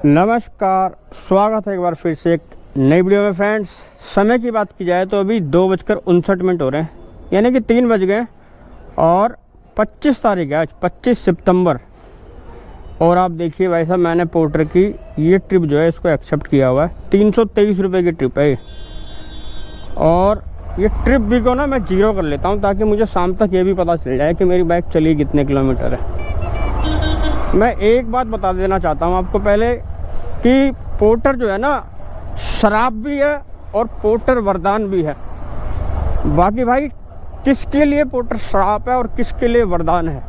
नमस्कार, स्वागत है एक बार फिर से एक नई वीडियो में। फ्रेंड्स, समय की बात की जाए तो अभी 2:59 हो रहे हैं, यानी कि 3 बज गए और 25 तारीख है आज, 25 सितंबर। और आप देखिए भाई साहब, मैंने पोर्टर की ये ट्रिप जो है इसको एक्सेप्ट किया हुआ है। 323 रुपये की ट्रिप है ये। और ये ट्रिप भी को ना मैं जीरो कर लेता हूँ ताकि मुझे शाम तक ये भी पता चल जाए कि मेरी बाइक चली कितने किलोमीटर है। मैं एक बात बता देना चाहता हूँ आपको पहले कि पोर्टर जो है ना शराब भी है और पोर्टर वरदान भी है। बाकी भाई किसके लिए पोर्टर शराब है और किसके लिए वरदान है,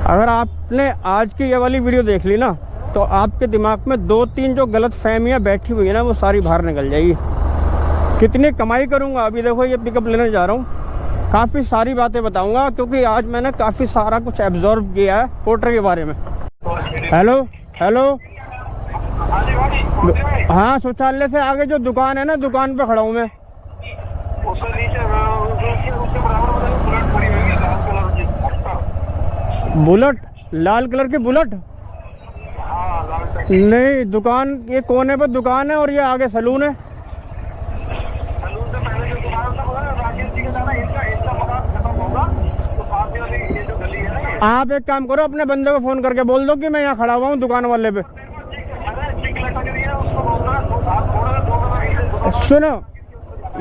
अगर आपने आज की ये वाली वीडियो देख ली ना तो आपके दिमाग में 2-3 जो गलत फहमियाँ बैठी हुई है ना वो सारी बाहर निकल जाएगी। कितनी कमाई करूँगा, अभी देखो ये पिकअप लेने जा रहा हूँ, काफ़ी सारी बातें बताऊँगा क्योंकि आज मैंने काफ़ी सारा कुछ एब्जॉर्व किया है पोर्टर के बारे में। हेलो हेलो, हाँ शौचालय से आगे जो दुकान है ना, दुकान पे खड़ा हूँ मैं। बुलेट, लाल कलर की बुलेट? नहीं, दुकान ये कोने पर दुकान है और ये आगे सलून है। आप एक काम करो, अपने बंदे को फोन करके बोल दो कि मैं यहाँ खड़ा हुआ हूँ दुकान वाले पे। सुनो,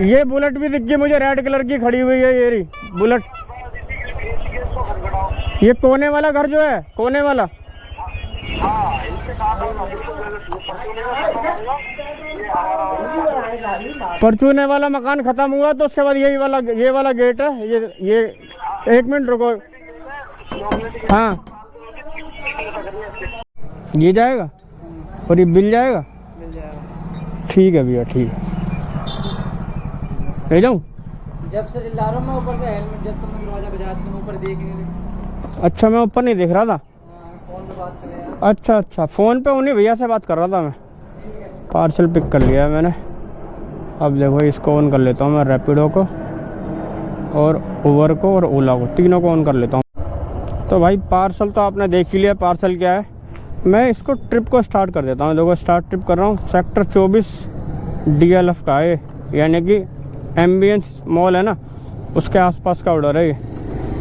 ये बुलेट भी दिख गई मुझे, रेड कलर की खड़ी हुई है ये रही बुलेट। ये कोने वाला घर जो है, कोने वाला, परचूने वाला मकान खत्म हुआ तो उसके बाद ये वाला गेट है। ये एक मिनट रुको। हाँ ये जाएगा और ये बिल जाएगा। ठीक है भैया, ठीक है, ले जाऊँ? जब से ला रहा हूँ मैं ऊपर से हेलमेट, जब तुम दरवाजा बजा तुम ऊपर देख नहीं। अच्छा, मैं ऊपर नहीं देख रहा था। फोन पे बात कर रहे हैं। अच्छा, फ़ोन पे उन्हीं भैया से बात कर रहा था मैं। पार्सल पिक कर लिया है मैंने। अब देखो इसको ऑन कर लेता हूँ मैं, रैपिडो को और उबर को और ओला को, तीनों को ऑन कर लेता हूँ। तो भाई पार्सल तो आपने देख ही लिया, पार्सल क्या है। मैं इसको ट्रिप को स्टार्ट कर देता हूँ। देखो स्टार्ट ट्रिप कर रहा हूँ। सेक्टर 24 DLF का है, यानी कि एम्बियंस मॉल है ना, उसके आसपास का ऑर्डर है ये।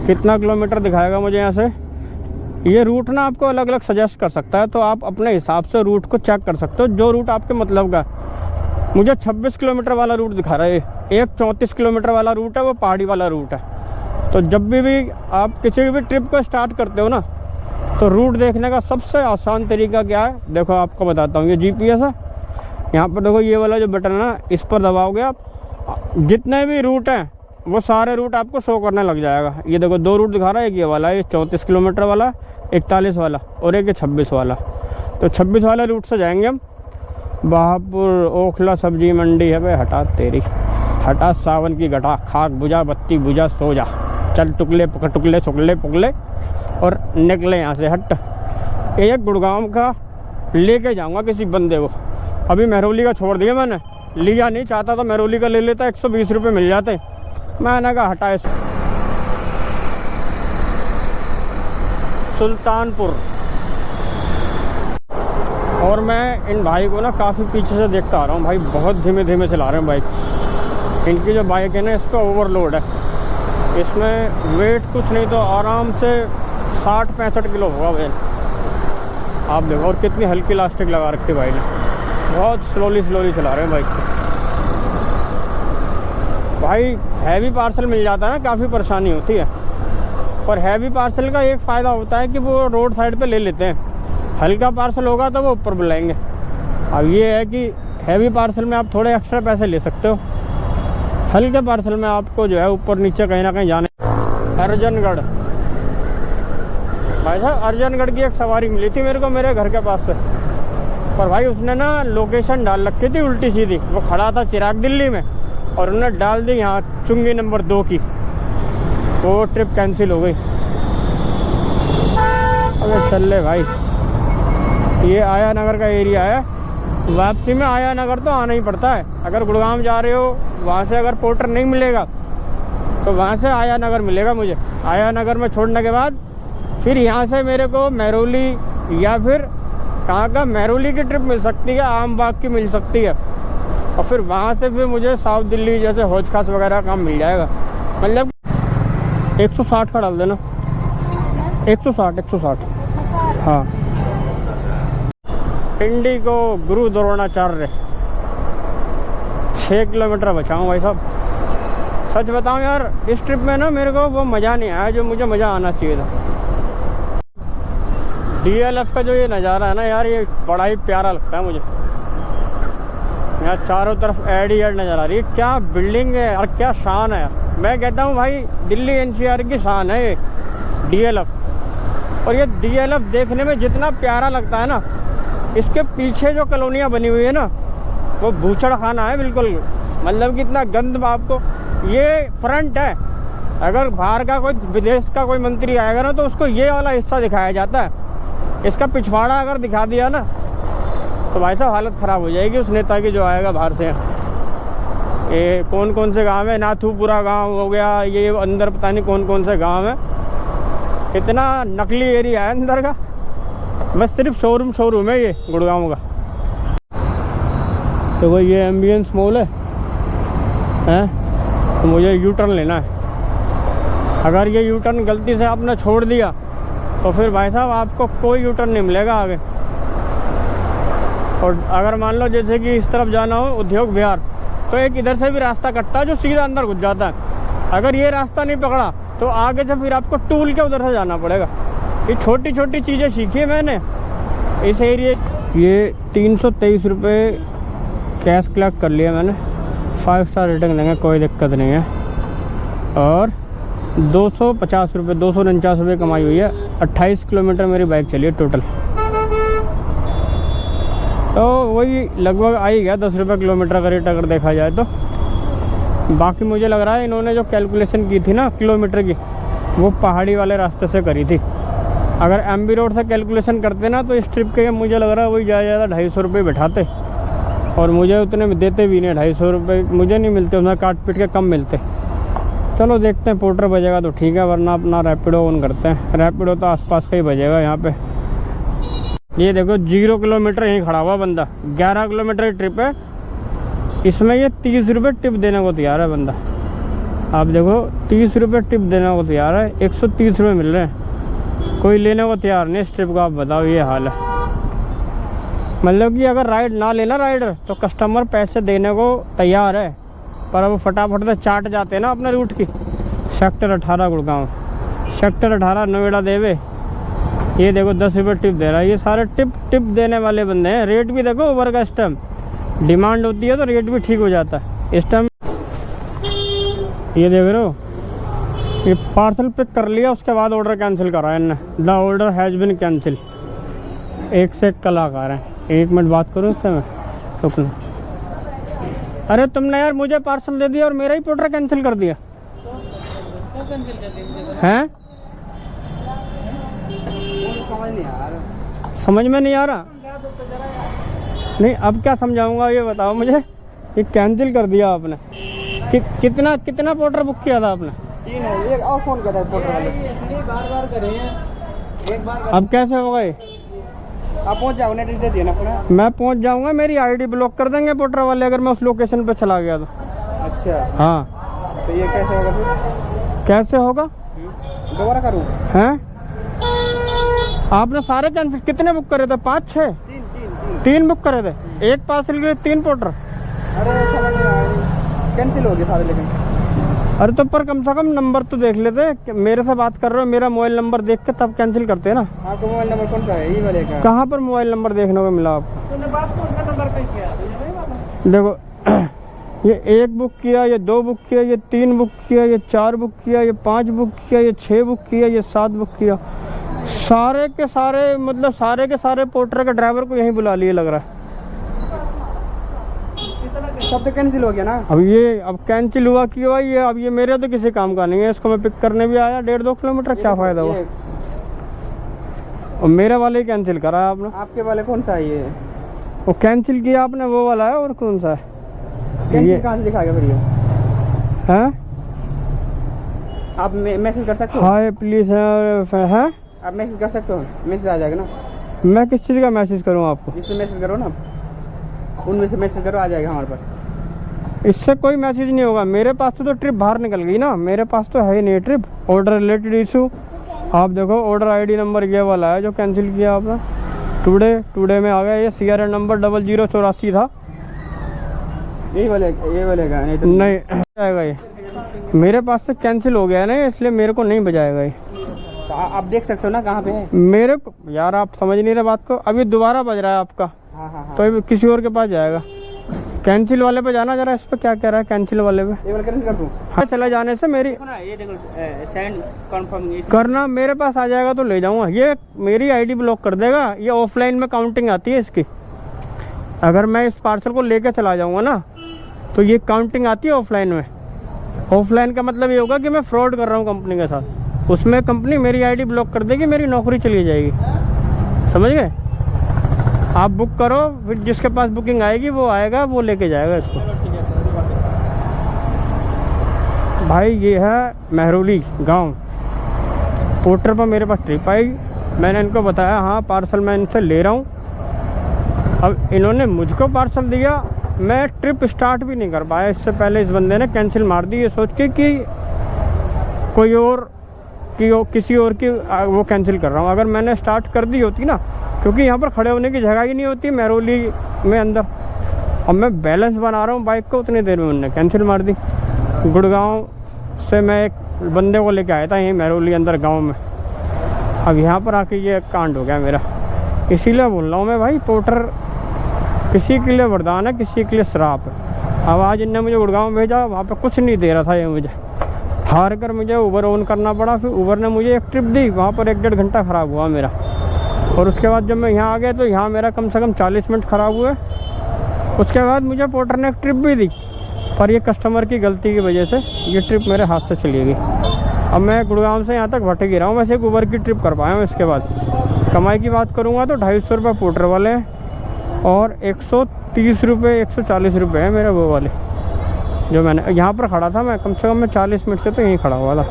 कितना किलोमीटर दिखाएगा मुझे यहाँ से? ये रूट ना आपको अलग अलग सजेस्ट कर सकता है, तो आप अपने हिसाब से रूट को चेक कर सकते हो, जो रूट आपके मतलब का। मुझे 26 किलोमीटर वाला रूट दिखा रहा है। एक 34 किलोमीटर वाला रूट है, वो पहाड़ी वाला रूट है। तो जब भी आप किसी भी ट्रिप को स्टार्ट करते हो ना, तो रूट देखने का सबसे आसान तरीका क्या है, देखो आपको बताता हूँ। ये GPS है, यहाँ पर देखो ये वाला जो बटन है ना, इस पर दबाओगे आप, जितने भी रूट हैं वो सारे रूट आपको शो करने लग जाएगा। ये देखो 2 रूट दिखा रहा है, एक ये वाला, ये 34 किलोमीटर वाला, 41 वाला, और एक 26 वाला। तो 26 वाले रूट से जाएंगे हम। बहापुर ओखला सब्जी मंडी है भाई, हटा तेरी, हटा सावन की घटा, खाक बुझा बत्ती बुझा सो जा, चल टुकले टुकले शुक्ले पुकले और निकले यहाँ से, हट। एक गुड़गांव का लेके जाऊँगा किसी बंदे को। अभी महरौली का छोड़ दिया मैंने, लिया नहीं, चाहता तो महरौली का ले लेता, 120 रुपये मिल जाते। मैंने कहा हटा। सुल्तानपुर। और मैं इन भाई को ना काफ़ी पीछे से देखता आ रहा हूँ भाई, बहुत धीमे धीमे चला रहे हैं बाइक। इनकी जो बाइक है ना, इसका ओवरलोड है, इसमें वेट कुछ नहीं तो आराम से 60-65 किलो होगा वजन। आप देखो, और कितनी हल्की इलास्टिक लगा रखी भाई ने, बहुत स्लोली चला रहे हैं बाइक को। भाई हैवी पार्सल मिल जाता है ना, काफ़ी परेशानी होती है। और हैवी पार्सल का एक फ़ायदा होता है कि वो रोड साइड पे ले लेते हैं, हल्का पार्सल होगा तो वो ऊपर बुलाएंगे। अब ये है कि हैवी पार्सल में आप थोड़े एक्स्ट्रा पैसे ले सकते हो, हल्के पार्सल में आपको जो है ऊपर नीचे कहीं ना कहीं जाने। अर्जनगढ़ भाई साहब, अर्जनगढ़ की एक सवारी मिली थी मेरे को मेरे घर के पास से, पर भाई उसने ना लोकेशन डाल रखी थी उल्टी सीधी। वो खड़ा था चिराग दिल्ली में और उन्होंने डाल दी यहाँ चुंगी नंबर 2 की। वो ट्रिप कैंसिल हो गई। अबे चल ले भाई, ये आया नगर का एरिया है, वापसी में आया नगर तो आना ही पड़ता है। अगर गुड़गांव जा रहे हो, वहाँ से अगर पोर्टर नहीं मिलेगा तो वहाँ से आया नगर मिलेगा मुझे। आया नगर में छोड़ने के बाद फिर यहाँ से मेरे को महरौली या फिर कहाँ का, महरौली की ट्रिप मिल सकती है, आमबाग की मिल सकती है, और फिर वहाँ से फिर मुझे साउथ दिल्ली जैसे हौज खास वगैरह काम मिल जाएगा। मतलब 160 का डाल देना, 160। हाँ, इंडिगो गुरु द्रोणाचार्य 6 किलोमीटर बचाऊँ भाई साहब। सच बताऊँ यार, इस ट्रिप में ना मेरे को वो मज़ा नहीं आया जो मुझे मज़ा आना चाहिए था। DLF का जो ये नज़ारा है ना यार, ये बड़ा ही प्यारा लगता है मुझे। यहाँ चारों तरफ ऐड ही ऐड नज़र आ रही है, क्या बिल्डिंग है और क्या शान है यार। मैं कहता हूँ भाई, दिल्ली NCR की शान है ये DLF। और ये DLF देखने में जितना प्यारा लगता है ना, इसके पीछे जो कॉलोनियाँ बनी हुई है ना, वो भूचड़ खाना है बिल्कुल। मतलब कि इतना गंद आपको, ये फ्रंट है, अगर बाहर का कोई विदेश का कोई मंत्री आएगा ना तो उसको ये वाला हिस्सा दिखाया जाता है। इसका पिछवाड़ा अगर दिखा दिया ना तो भाई साहब हालत ख़राब हो जाएगी उस नेता की जो आएगा बाहर से। ये कौन कौन से गांव है, नाथूपुरा गांव हो गया, ये अंदर पता नहीं कौन कौन से गांव है। इतना नकली एरिया है अंदर का, बस सिर्फ शोरूम है ये गुड़गांव का। तो वो ये एम्बियंस मॉल है, तो मुझे यू टर्न लेना है। अगर ये यू टर्न गलती से आपने छोड़ दिया तो फिर भाई साहब आपको कोई यू टर्न नहीं मिलेगा आगे। और अगर मान लो जैसे कि इस तरफ जाना हो उद्योग विहार, तो एक इधर से भी रास्ता कटता है जो सीधा अंदर घुस जाता है। अगर ये रास्ता नहीं पकड़ा तो आगे से फिर आपको टूल के उधर से जाना पड़ेगा। ये छोटी छोटी चीज़ें सीखी है मैंने इस एरिए। ये 323 रुपये कैश कलेक्ट कर लिया मैंने, 5 स्टार रेटिंग देंगे, कोई दिक्कत नहीं है। और 250 रुपये 249 रुपये कमाई हुई है। 28 किलोमीटर मेरी बाइक चली है टोटल, तो वही लगभग आ ही गया 10 रुपये किलोमीटर का रेट अगर देखा जाए तो। बाकी मुझे लग रहा है इन्होंने जो कैलकुलेशन की थी ना किलोमीटर की, वो पहाड़ी वाले रास्ते से करी थी। अगर MB रोड से कैलकुलेशन करते ना तो इस ट्रिप के मुझे लग रहा है वही ज़्यादा 250 रुपये बैठाते, और मुझे उतने में देते भी नहीं। 250 रुपये मुझे नहीं मिलते, उसमें काट पीट के कम मिलते। चलो देखते हैं, पोर्टर बजेगा तो ठीक है, वरना अपना रैपिडो ऑन करते हैं। रैपिडो तो आसपास का ही बजेगा यहाँ पे। ये देखो 0 किलोमीटर यहीं खड़ा हुआ बंदा, 11 किलोमीटर की ट्रिप है, इसमें ये 30 रुपये टिप देने को तैयार है बंदा। आप देखो 30 रुपये टिप देने को तैयार है, 130 रुपये मिल रहे हैं, कोई लेने को तैयार नहीं इस ट्रिप का। आप बताओ, ये हाल है। मतलब कि अगर राइड ना लेना राइडर तो कस्टमर पैसे देने को तैयार है, पर वो फटाफट से चाट जाते हैं ना अपने रूट की। सेक्टर 18 गुड़गांव, सेक्टर 18 नोएडा देवे। ये देखो 10 रुपये टिप दे रहा है। ये सारे टिप देने वाले बंदे हैं। रेट भी देखो ओवर का, इस टाइम डिमांड होती है तो रेट भी ठीक हो जाता है इस टाइम। ये देख रहे हो, ये पार्सल पिक कर लिया, उसके बाद ऑर्डर कैंसिल करा है इन्होंने। The order has been cancel. एक से एक कलाकार हैं। 1 मिनट बात करूँ इससे मैं, रुकना। अरे तुमने यार मुझे पार्सल दे दिया और मेरा ही ऑर्डर कैंसिल कर दिया हैं? समझ में नहीं आ रहा। नहीं, अब क्या समझाऊंगा ये बताओ मुझे। ये कैंसिल कर दिया आपने। कितना पोर्टर बुक किया था आपने? 3 हो, एक और फोन किया था पोर्टर वाले, बार करे हैं, एक बार। अब कैसे होगा ये? आप पहुंच जाओ, एड्रेस दे दिया ना अपना। मैं पहुंच जाऊंगा, मेरी ID ब्लॉक कर देंगे पोर्टर वाले अगर मैं उस लोकेशन पे चला गया तो। अच्छा हाँ, तो ये कैसे होगा फिर? कैसे होगा? दोबारा करूँ? हैं? आपने सारे कैंसिल कितने बुक करे थे? 5-6? 3 बुक करे थे, एक पार्सल के लिए 3 पोर्टर। अरे समझ नहीं आया, कैंसिल हो गए सारे। लेकिन अरे तो पर कम से कम नंबर तो देख लेते। मेरे से बात कर रहे हो, मेरा मोबाइल नंबर देख के तब कैंसिल करते हैं ना। आपको मोबाइल नंबर कौन सा है? ये वाले का? कहाँ पर मोबाइल नंबर देखने को मिला आपको? तूने बात कौन सा नंबर पे किया? देखो ये 1 बुक किया, ये 2 बुक किया, ये 3 बुक किया, ये 4 बुक किया, ये 5 बुक किया, ये 6 बुक किया, ये 7 बुक किया। सारे के सारे, मतलब सारे के सारे पोर्टर के ड्राइवर को यहीं बुला लिए लग रहा है। सब तो कैंसिल हो गया ना। अब कैंसिल हुआ क्यों भाई? ये अब ये मेरे तो किसी काम का नहीं है। इसको मैं पिक करने भी आया 1.5-2 किलोमीटर, क्या फ़ायदा हुआ? और मेरे वाले ही कैंसिल करा आपने। आपके वाले कौन सा है ये? वो कैंसिल किया आपने, वो वाला है। और कौन सा है? कैंसिल कहाँ से लिखा गया फिर ये? हैं? आप मैसेज कर सकते हो? हाय प्लीज है? आप मैसेज कर सकते हो, मैसेज आ जाएगा ना। मैं किस चीज़ का मैसेज करूँ आपको? इसमें मैसेज करो ना, उनमें से मैसेज करो, आ जाएगा हमारे पास। इससे कोई मैसेज नहीं होगा। मेरे पास तो ट्रिप बाहर निकल गई ना, मेरे पास तो है ही नहीं ट्रिप। ऑर्डर रिलेटेड इशू, आप देखो ऑर्डर आईडी नंबर ये वाला है जो कैंसिल किया आपने। टुडे में आ गया। ये CRN नंबर 0084 था। ये वालेगा नहीं तो नहीं आएगा ये, मेरे पास से कैंसिल हो गया है ना, इसलिए मेरे को नहीं बजाएगा ये। तो आप देख सकते हो ना कहाँ पे है। मेरे को यार आप समझ नहीं रहे बात को। अभी दोबारा बज रहा है आपका, हाँ हाँ हाँ, तो अभी किसी और के पास जाएगा। कैंसिल वाले पे जाना जरा, इस पे क्या कह रहा है कैंसिल वाले पे। ये वाला कैंसिल कर दूँ? हाँ, चला जाने से मेरी देखो ना, ये देखो सेंड कंफर्म करना, मेरे पास आ जाएगा तो ले जाऊंगा। ये मेरी आईडी ब्लॉक कर देगा। ये ऑफलाइन में काउंटिंग आती है इसकी। अगर मैं इस पार्सल को लेके चला जाऊंगा ना, तो ये काउंटिंग आती है ऑफलाइन में। ऑफलाइन का मतलब ये होगा कि मैं फ्रॉड कर रहा हूँ कंपनी के साथ। उसमें कंपनी मेरी आईडी ब्लॉक कर देगी, मेरी नौकरी चली जाएगी। समझ गए? आप बुक करो, फिर जिसके पास बुकिंग आएगी वो आएगा, वो लेके जाएगा इसको। भाई ये है महरौली गांव। पोर्टर पर मेरे पास ट्रिप आई, मैंने इनको बताया हाँ पार्सल मैं इनसे ले रहा हूँ। अब इन्होंने मुझको पार्सल दिया, मैं ट्रिप स्टार्ट भी नहीं कर पाया। इससे पहले इस बंदे ने कैंसिल मार दी, ये सोच के कि कोई और किसी और की वो कैंसिल कर रहा हूँ। अगर मैंने स्टार्ट कर दी होती ना, क्योंकि यहाँ पर खड़े होने की जगह ही नहीं होती महरौली में अंदर। अब मैं बैलेंस बना रहा हूँ बाइक को, उतनी देर में उन्होंने कैंसिल मार दी। गुड़गांव से मैं एक बंदे को लेके आया था यहीं महरौली अंदर गांव में। अब यहाँ पर आके ये कांड हो गया मेरा। इसीलिए बोल रहा हूँ मैं भाई, पोर्टर किसी के लिए वरदान है, किसी के लिए श्राप है। अब आज इनने मुझे गुड़गांव भेजा, वहाँ पे कुछ नहीं दे रहा था ये मुझे। हार कर मुझे उबर ऑन करना पड़ा। फिर उबर ने मुझे एक ट्रिप दी, वहाँ पर 1-1.5 घंटा ख़राब हुआ मेरा। और उसके बाद जब मैं यहाँ आ गया तो यहाँ मेरा कम से कम 40 मिनट ख़राब हुए। उसके बाद मुझे पोर्टर ने एक ट्रिप भी दी, पर ये कस्टमर की गलती की वजह से ये ट्रिप मेरे हाथ से चली गई। अब मैं गुड़गांव से यहाँ तक भटक ही रहा हूँ। वैसे एक उबर की ट्रिप कर पाया हूँ। इसके बाद कमाई की बात करूँगा तो 250 रुपये पोर्टर वाले हैं और 130 रुपये 140 रुपये है मेरे वो वाले। जो मैंने यहाँ पर खड़ा था, मैं कम से कम मैं 40 मिनट से तो यहीं खड़ा हुआ था।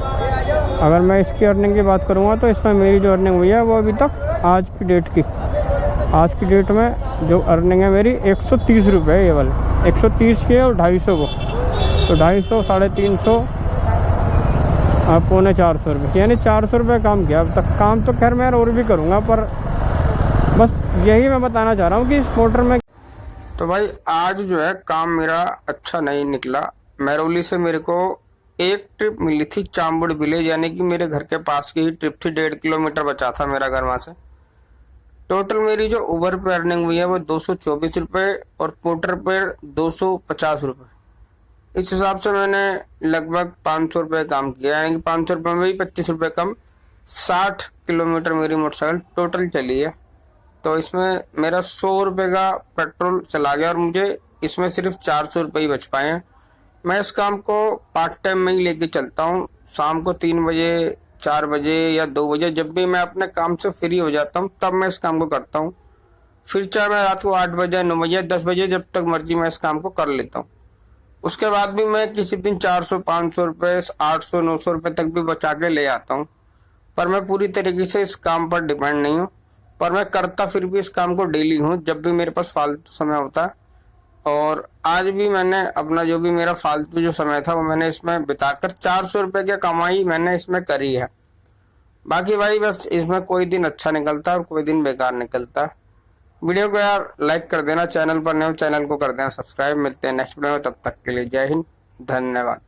अगर मैं इसकी अर्निंग की बात करूँगा तो इसमें मेरी जो अर्निंग हुई है वो अभी तक आज की डेट में जो अर्निंग है मेरी 130 रुपये है। ये वाले 130 के और 250 को, तो 250 350 पौने 400 रुपये, यानी 400 रुपये काम किया अब तक। काम तो खैर मैं और भी करूँगा, पर बस यही मैं बताना चाह रहा हूँ कि इस मोटर में। तो भाई आज जो है काम मेरा अच्छा नहीं निकला। महरौली से मेरे को एक ट्रिप मिली थी चांबड़ विलेज, यानी कि मेरे घर के पास की ही ट्रिप थी। 1.5 किलोमीटर बचा था मेरा घर वहाँ से। टोटल मेरी जो उबर पे अर्निंग हुई है वो 224 रुपये और पोर्टर पर 250 रुपये। इस हिसाब से मैंने लगभग 500 रुपये काम किया, यानी कि 500 रुपये में भी 25 रुपये कम। 60 किलोमीटर मेरी मोटरसाइकिल टोटल चली है। तो इसमें मेरा 100 रुपये का पेट्रोल चला गया और मुझे इसमें सिर्फ 400 रुपये ही बच पाए हैं। मैं इस काम को पार्ट टाइम में ही लेके चलता हूँ। शाम को 3 बजे 4 बजे या 2 बजे जब भी मैं अपने काम से फ्री हो जाता हूँ तब मैं इस काम को करता हूँ। फिर चाहे मैं रात को 8 बजे 9 बजे 10 बजे जब तक मर्जी मैं इस काम को कर लेता हूँ। उसके बाद भी मैं किसी दिन 400 500 रुपये 800 900 रुपये तक भी बचा के ले आता हूँ। पर मैं पूरी तरीके से इस काम पर डिपेंड नहीं हूँ, पर मैं करता फिर भी इस काम को डेली हूँ जब भी मेरे पास फालतू समय होता है। और आज भी मैंने अपना जो भी मेरा फालतू जो समय था वो मैंने इसमें बिताकर 400 रुपये की कमाई मैंने इसमें करी है। बाकी भाई बस इसमें कोई दिन अच्छा निकलता है और कोई दिन बेकार निकलता है। वीडियो को यार लाइक कर देना, चैनल पर नए हो चैनल को कर देना सब्सक्राइब। मिलते हैं नेक्स्ट वीडियो में, तब तक के लिए जय हिंद, धन्यवाद।